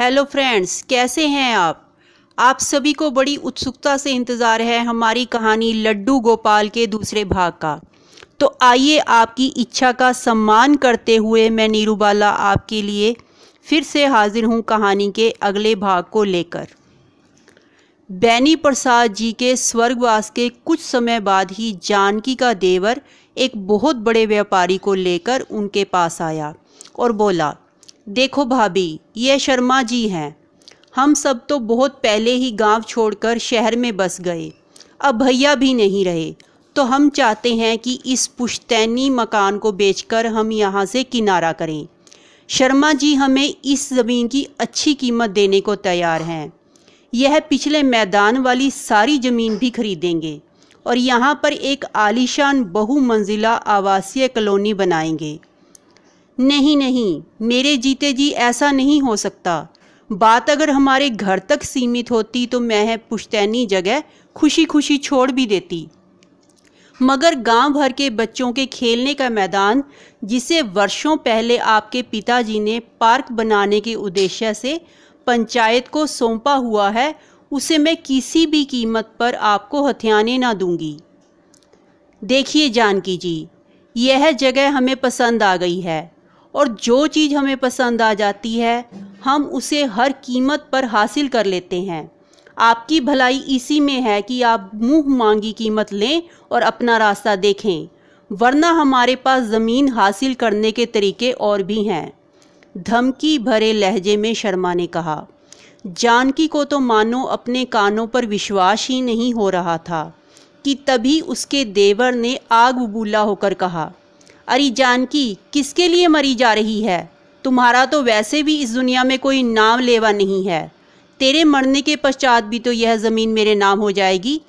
Hello friends, कैसे हैं आप सभी को बड़ी उत्सुकता से इंतज़ार है हमारी कहानी लड्डू गोपाल के दूसरे भाग का। तो आइए आपकी इच्छा का सम्मान करते हुए मैं नीरूबाला आपके लिए फिर से हाजिर हूँ कहानी के अगले भाग को लेकर। बेनी प्रसाद जी के स्वर्गवास के कुछ समय बाद ही जानकी का देवर एक बहुत बड़े व्यापारी को लेकर उनके पास आया और बोला, देखो भाभी, ये शर्मा जी हैं। हम सब तो बहुत पहले ही गांव छोड़कर शहर में बस गए, अब भैया भी नहीं रहे, तो हम चाहते हैं कि इस पुश्तैनी मकान को बेचकर हम यहाँ से किनारा करें। शर्मा जी हमें इस ज़मीन की अच्छी कीमत देने को तैयार हैं। यह पिछले मैदान वाली सारी ज़मीन भी खरीदेंगे और यहाँ पर एक आलीशान बहुमंजिला आवासीय कॉलोनी बनाएंगे। नहीं नहीं, मेरे जीते जी ऐसा नहीं हो सकता। बात अगर हमारे घर तक सीमित होती तो मैं पुश्तैनी जगह खुशी खुशी छोड़ भी देती, मगर गांव भर के बच्चों के खेलने का मैदान, जिसे वर्षों पहले आपके पिताजी ने पार्क बनाने के उद्देश्य से पंचायत को सौंपा हुआ है, उसे मैं किसी भी कीमत पर आपको हथियाने ना दूंगी। देखिए जानकी जी, यह जगह हमें पसंद आ गई है और जो चीज़ हमें पसंद आ जाती है हम उसे हर कीमत पर हासिल कर लेते हैं। आपकी भलाई इसी में है कि आप मुंह मांगी कीमत लें और अपना रास्ता देखें, वरना हमारे पास ज़मीन हासिल करने के तरीके और भी हैं। धमकी भरे लहजे में शर्मा ने कहा। जानकी को तो मानो अपने कानों पर विश्वास ही नहीं हो रहा था कि तभी उसके देवर ने आग बबूला होकर कहा, अरे जानकी, किसके लिए मरी जा रही है? तुम्हारा तो वैसे भी इस दुनिया में कोई नाम लेवा नहीं है। तेरे मरने के पश्चात भी तो यह ज़मीन मेरे नाम हो जाएगी,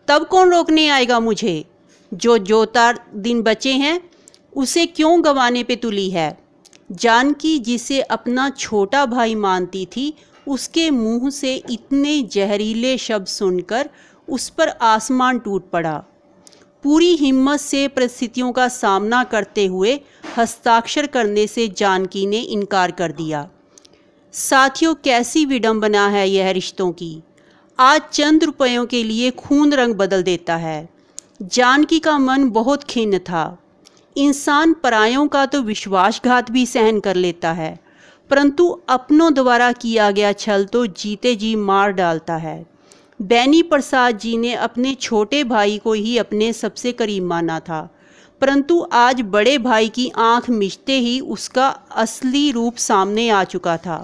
तब कौन रोकने आएगा मुझे? जो तार दिन बचे हैं उसे क्यों गंवाने पे तुली है? जानकी, जिसे अपना छोटा भाई मानती थी, उसके मुंह से इतने जहरीले शब्द सुनकर उस पर आसमान टूट पड़ा। पूरी हिम्मत से परिस्थितियों का सामना करते हुए हस्ताक्षर करने से जानकी ने इनकार कर दिया। साथियों, कैसी विडंबना है यह रिश्तों की। आज चंद रुपयों के लिए खून रंग बदल देता है। जानकी का मन बहुत खिन्न था। इंसान परायों का तो विश्वासघात भी सहन कर लेता है, परंतु अपनों द्वारा किया गया छल तो जीते जी मार डालता है। बेनी प्रसाद जी ने अपने छोटे भाई को ही अपने सबसे करीब माना था, परंतु आज बड़े भाई की आंख मिचते ही उसका असली रूप सामने आ चुका था।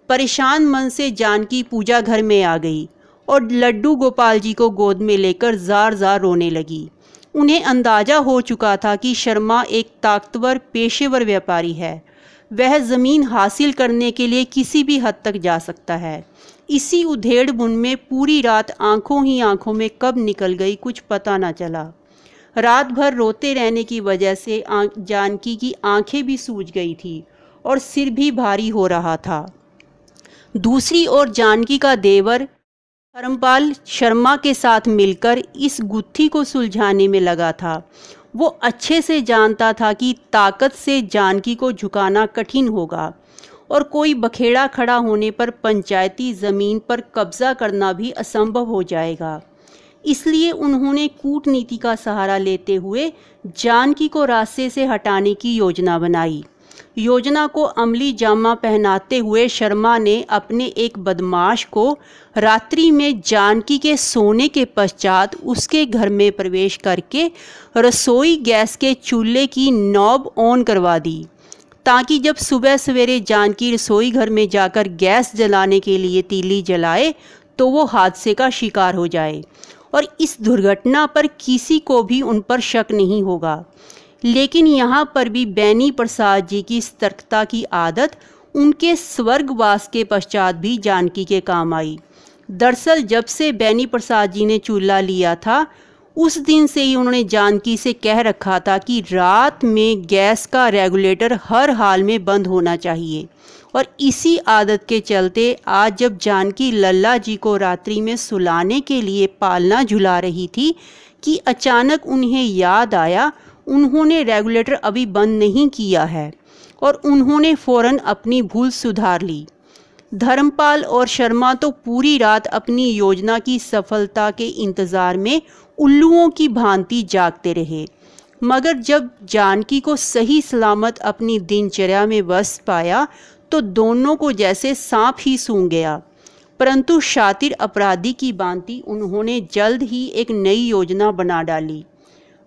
परेशान मन से जानकी पूजा घर में आ गई और लड्डू गोपाल जी को गोद में लेकर जार जार रोने लगी। उन्हें अंदाज़ा हो चुका था कि शर्मा एक ताकतवर पेशेवर व्यापारी है। वह ज़मीन हासिल करने के लिए किसी भी हद तक जा सकता है। इसी उधेड़ बुन में पूरी रात आंखों ही आंखों में कब निकल गई कुछ पता न चला। रात भर रोते रहने की वजह से जानकी की आंखें भी सूज गई थी और सिर भी भारी हो रहा था। दूसरी ओर जानकी का देवर धर्मपाल शर्मा के साथ मिलकर इस गुत्थी को सुलझाने में लगा था। वो अच्छे से जानता था कि ताकत से जानकी को झुकाना कठिन होगा और कोई बखेड़ा खड़ा होने पर पंचायती ज़मीन पर कब्जा करना भी असंभव हो जाएगा। इसलिए उन्होंने कूटनीति का सहारा लेते हुए जानकी को रास्ते से हटाने की योजना बनाई। योजना को अमली जामा पहनाते हुए शर्मा ने अपने एक बदमाश को रात्रि में जानकी के सोने के पश्चात उसके घर में प्रवेश करके रसोई गैस के चूल्हे की नॉब ऑन करवा दी, ताकि जब सुबह सवेरे जानकी रसोई घर में जाकर गैस जलाने के लिए तीली जलाए तो वो हादसे का शिकार हो जाए और इस दुर्घटना पर किसी को भी उन पर शक नहीं होगा। लेकिन यहाँ पर भी बेनी प्रसाद जी की सतर्कता की आदत उनके स्वर्गवास के पश्चात भी जानकी के काम आई। दरअसल जब से बेनी प्रसाद जी ने चूल्हा लिया था, उस दिन से ही उन्होंने जानकी से कह रखा था कि रात में गैस का रेगुलेटर हर हाल में बंद होना चाहिए। और इसी आदत के चलते आज जब जानकी लल्ला जी को रात्रि में सुलाने के लिए पालना झुला रही थी कि अचानक उन्हें याद आया उन्होंने रेगुलेटर अभी बंद नहीं किया है और उन्होंने फ़ौरन अपनी भूल सुधार ली। धर्मपाल और शर्मा तो पूरी रात अपनी योजना की सफलता के इंतज़ार में उल्लुओं की भांति जागते रहे, मगर जब जानकी को सही सलामत अपनी दिनचर्या में बस पाया तो दोनों को जैसे सांप ही सूंघ गया। परंतु शातिर अपराधी की भांति उन्होंने जल्द ही एक नई योजना बना डाली।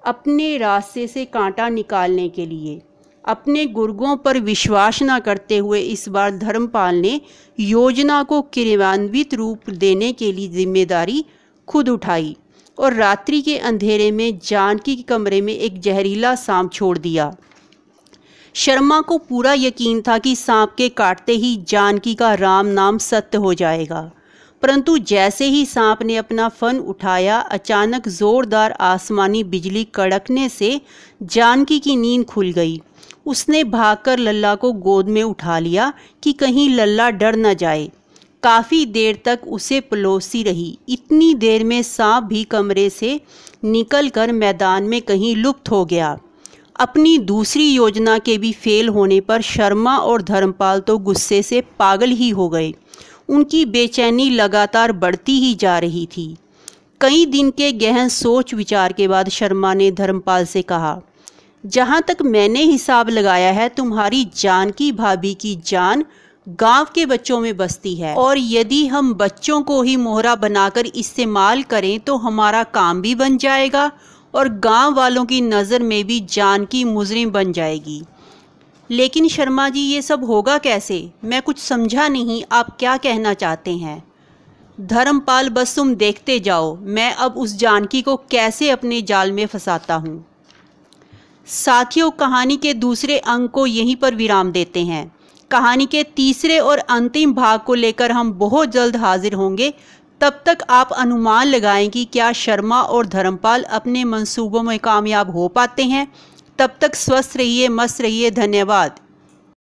अपने रास्ते से कांटा निकालने के लिए अपने गुर्गों पर विश्वास न करते हुए इस बार धर्मपाल ने योजना को क्रियान्वित रूप देने के लिए जिम्मेदारी खुद उठाई और रात्रि के अंधेरे में जानकी के कमरे में एक जहरीला सांप छोड़ दिया। शर्मा को पूरा यकीन था कि सांप के काटते ही जानकी का राम नाम सत्य हो जाएगा, परंतु जैसे ही सांप ने अपना फन उठाया, अचानक जोरदार आसमानी बिजली कड़कने से जानकी की नींद खुल गई। उसने भागकर लल्ला को गोद में उठा लिया कि कहीं लल्ला डर न जाए। काफ़ी देर तक उसे पलोसी रही। इतनी देर में सांप भी कमरे से निकलकर मैदान में कहीं लुप्त हो गया। अपनी दूसरी योजना के भी फेल होने पर शर्मा और धर्मपाल तो गुस्से से पागल ही हो गए। उनकी बेचैनी लगातार बढ़ती ही जा रही थी। कई दिन के गहन सोच विचार के बाद शर्मा ने धर्मपाल से कहा, जहाँ तक मैंने हिसाब लगाया है, तुम्हारी जानकी भाभी की जान गांव के बच्चों में बसती है, और यदि हम बच्चों को ही मोहरा बनाकर इस्तेमाल करें तो हमारा काम भी बन जाएगा और गांव वालों की नज़र में भी जानकी मुजरिम बन जाएगी। लेकिन शर्मा जी, ये सब होगा कैसे? मैं कुछ समझा नहीं, आप क्या कहना चाहते हैं? धर्मपाल, बस तुम देखते जाओ, मैं अब उस जानकी को कैसे अपने जाल में फंसाता हूँ। साथियों, कहानी के दूसरे अंग को यहीं पर विराम देते हैं। कहानी के तीसरे और अंतिम भाग को लेकर हम बहुत जल्द हाजिर होंगे। तब तक आप अनुमान लगाएं कि क्या शर्मा और धर्मपाल अपने मंसूबों में कामयाब हो पाते हैं। तब तक स्वस्थ रहिए, मस्त रहिए। धन्यवाद।